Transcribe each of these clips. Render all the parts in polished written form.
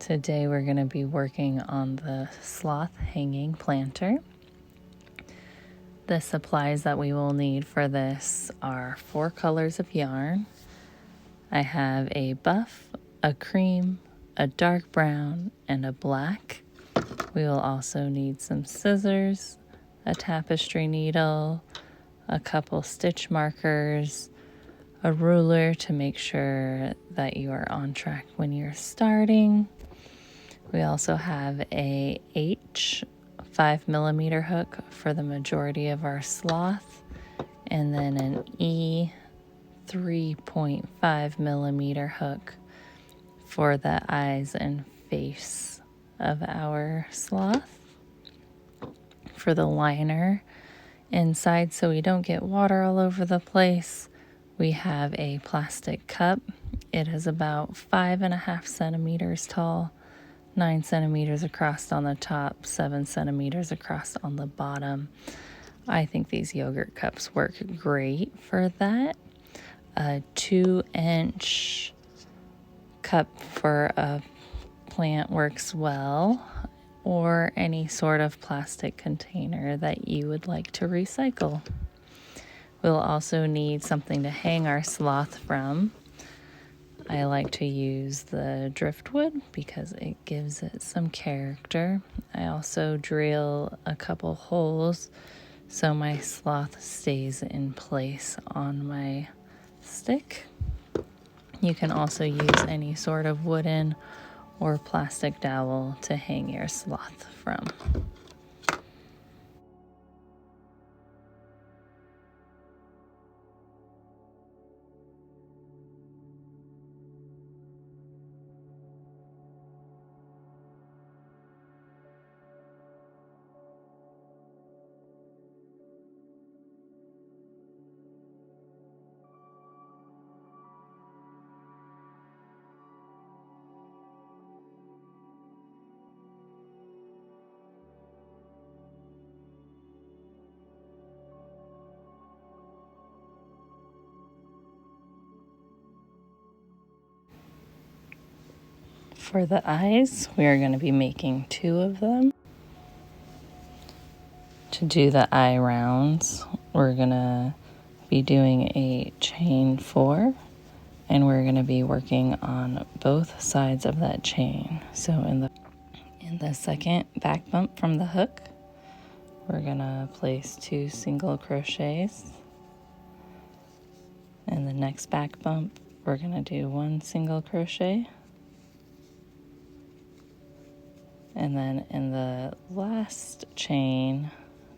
Today we're going to be working on the Sloth hanging planter. The supplies that we will need for this are 4 colors of yarn. I have a buff, a cream, a dark brown, and a black. We will also need some scissors, a tapestry needle, a couple stitch markers, a ruler to make sure that you are on track when you're starting. We also have a H 5mm hook for the majority of our sloth, and then an E 3.5mm hook for the eyes and face of our sloth. For the liner inside, so we don't get water all over the place, we have a plastic cup. It is about 5.5 centimeters tall, 9 centimeters across on the top, 7 centimeters across on the bottom. I think these yogurt cups work great for that. A 2-inch cup for a plant works well, or any sort of plastic container that you would like to recycle. We'll also need something to hang our sloth from. I like to use the driftwood because it gives it some character. I also drill a couple holes so my sloth stays in place on my stick. You can also use any sort of wooden or plastic dowel to hang your sloth from. For the eyes, we are going to be making 2 of them. To do the eye rounds, we're going to be doing a chain 4, and we're going to be working on both sides of that chain. So in the second back bump from the hook, we're going to place 2 single crochets. In the next back bump, we're going to do 1 single crochet. And then in the last chain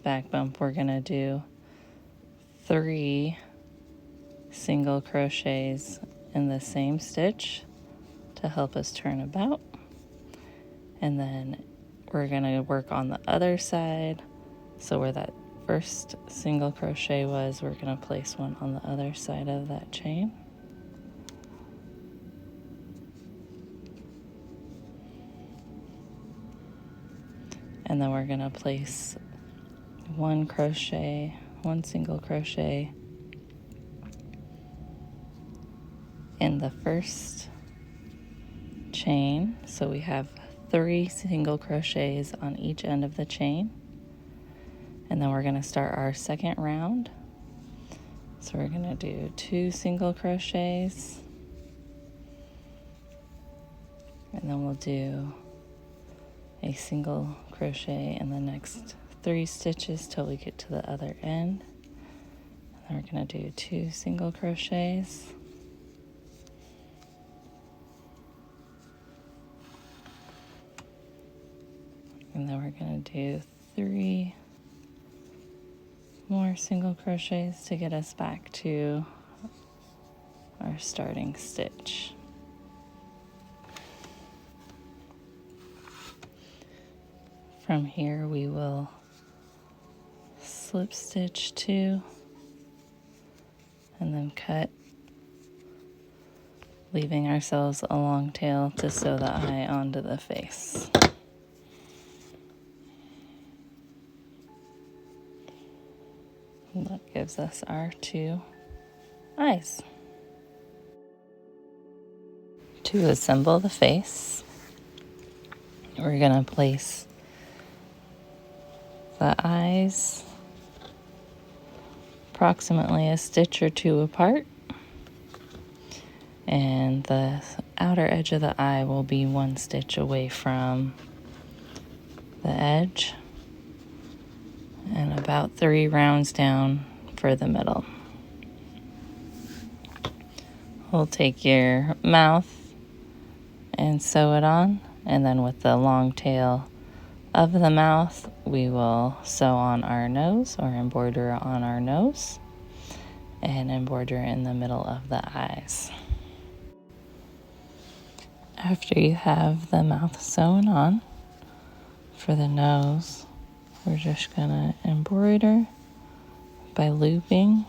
back bump, we're going to do 3 single crochets in the same stitch to help us turn about. And then we're going to work on the other side. So where that first single crochet was, we're going to place one on the other side of that chain. And then we're going to place 1 single crochet in the first chain. So we have 3 single crochets on each end of the chain. And then we're going to start our second round. So we're going to do 2 single crochets. And then we'll do a single crochet in the next 3 stitches till we get to the other end. And then we're going to do 2 single crochets. And then we're going to do 3 more single crochets to get us back to our starting stitch. From here we will slip stitch 2 and then cut, leaving ourselves a long tail to sew the eye onto the face. And that gives us our 2 eyes. To assemble the face, We're gonna place the eyes approximately a stitch or two apart, and the outer edge of the eye will be 1 stitch away from the edge and about 3 rounds down for the middle. We'll take your mouth and sew it on, and then with the long tail of the mouth, we will sew on our nose or embroider on our nose and embroider in the middle of the eyes. After you have the mouth sewn on, for the nose, we're just gonna embroider by looping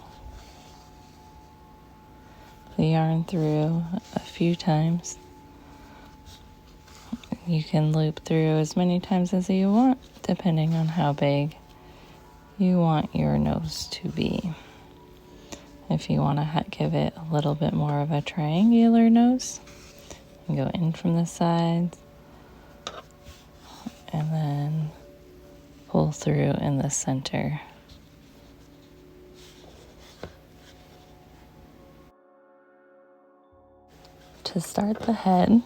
the yarn through a few times. You can loop through as many times as you want, depending on how big you want your nose to be. If you want to give it a little bit more of a triangular nose, you can go in from the sides and then pull through in the center. To start the head,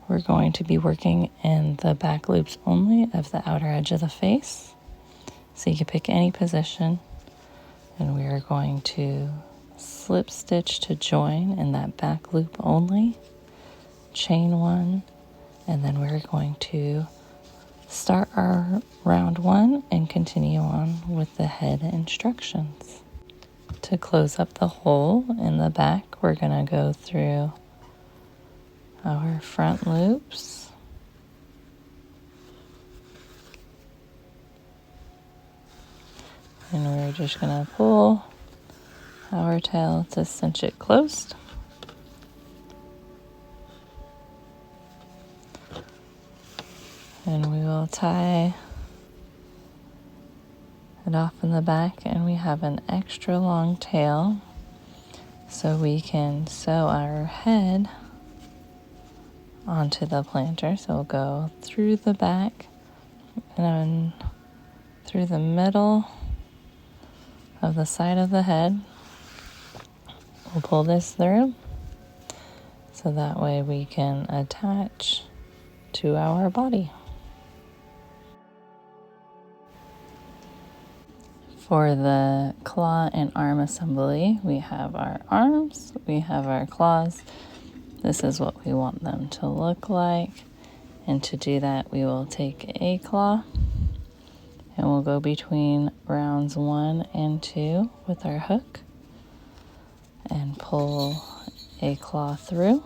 we're going to be working in the back loops only of the outer edge of the face. So you can pick any position, and we are going to slip stitch to join in that back loop only, chain 1, and then we're going to start our round 1 and continue on with the head instructions. To close up the hole in the back, we're going to go through our front loops, and we're just going to pull our tail to cinch it closed. And we will tie it off in the back, and we have an extra long tail so we can sew our head onto the planter. So we'll go through the back and then through the middle of the side of the head. We'll pull this through so that way we can attach to our body. For the claw and arm assembly, we have our arms, we have our claws. This is what we want them to look like. And to do that, we will take a claw and we'll go between rounds 1 and 2 with our hook and pull a claw through.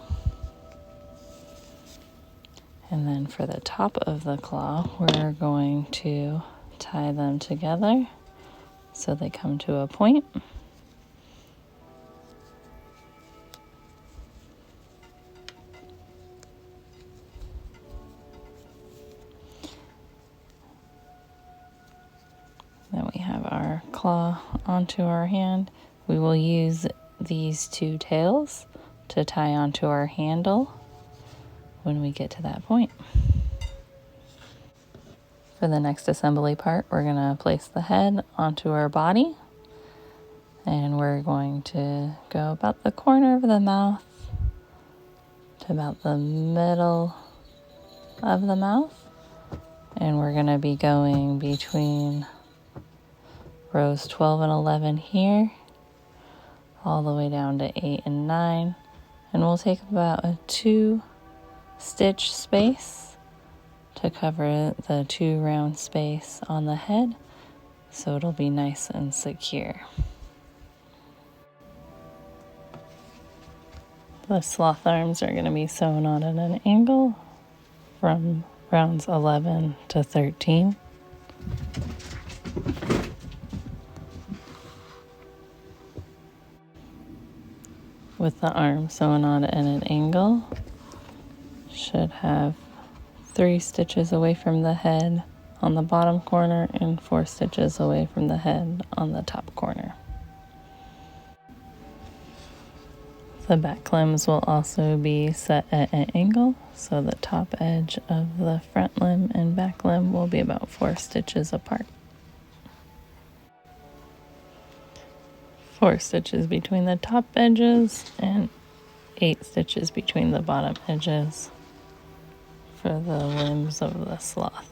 And then for the top of the claw, we're going to tie them together so they come to a point. Then we have our claw onto our hand. We will use these 2 tails to tie onto our handle when we get to that point. For the next assembly part, we're going to place the head onto our body, and we're going to go about the corner of the mouth to about the middle of the mouth, and we're going to be going between rows 12 and 11 here all the way down to 8 and 9, and we'll take about a 2 stitch space to cover the 2 round space on the head so it'll be nice and secure. The sloth arms are going to be sewn on at an angle from rounds 11 to 13. With the arm sewn on at an angle, should have 3 stitches away from the head on the bottom corner and 4 stitches away from the head on the top corner. The back limbs will also be set at an angle, so the top edge of the front limb and back limb will be about 4 stitches apart. 4 stitches between the top edges and 8 stitches between the bottom edges for the limbs of the sloth.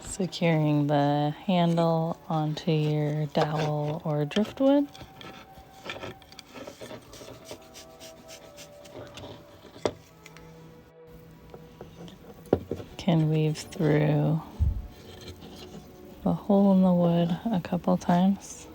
Securing the handle onto your dowel or driftwood. Can weave through the hole in the wood a couple times.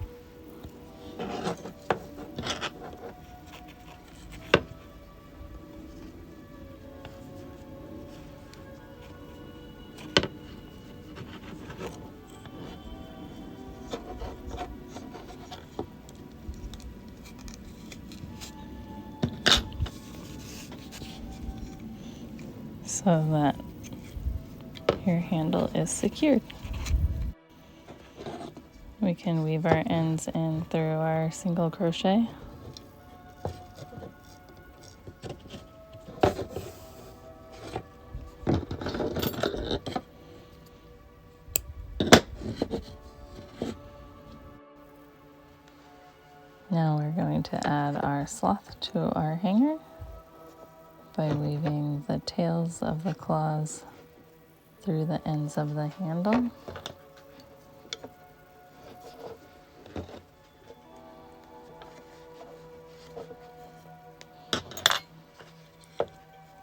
So that your handle is secured. We can weave our ends in through our single crochet. Now we're going to add our sloth to our hanger by weaving the tails of the claws through the ends of the handle.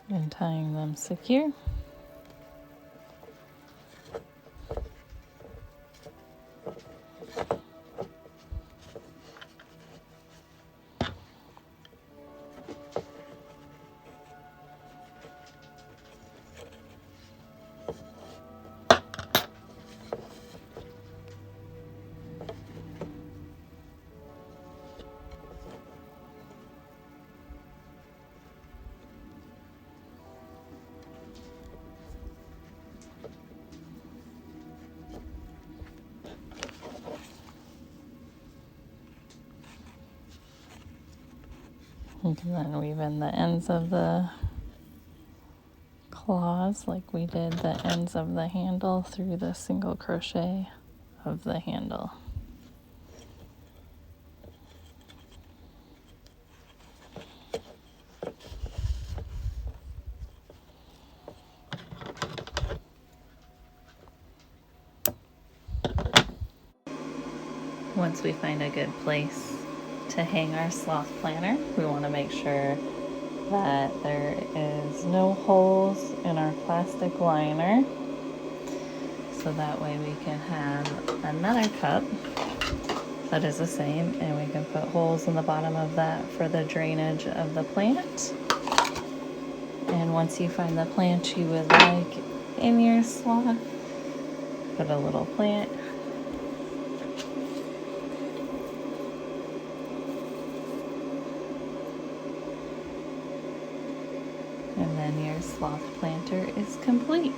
And tying them secure. You can then weave in the ends of the claws like we did the ends of the handle through the single crochet of the handle. Once we find a good place to hang our sloth planter, we want to make sure that there is no holes in our plastic liner, so that way we can have another cup that is the same, and we can put holes in the bottom of that for the drainage of the plant. And once you find the plant you would like in your sloth, put a little plant. And then your sloth planter is complete.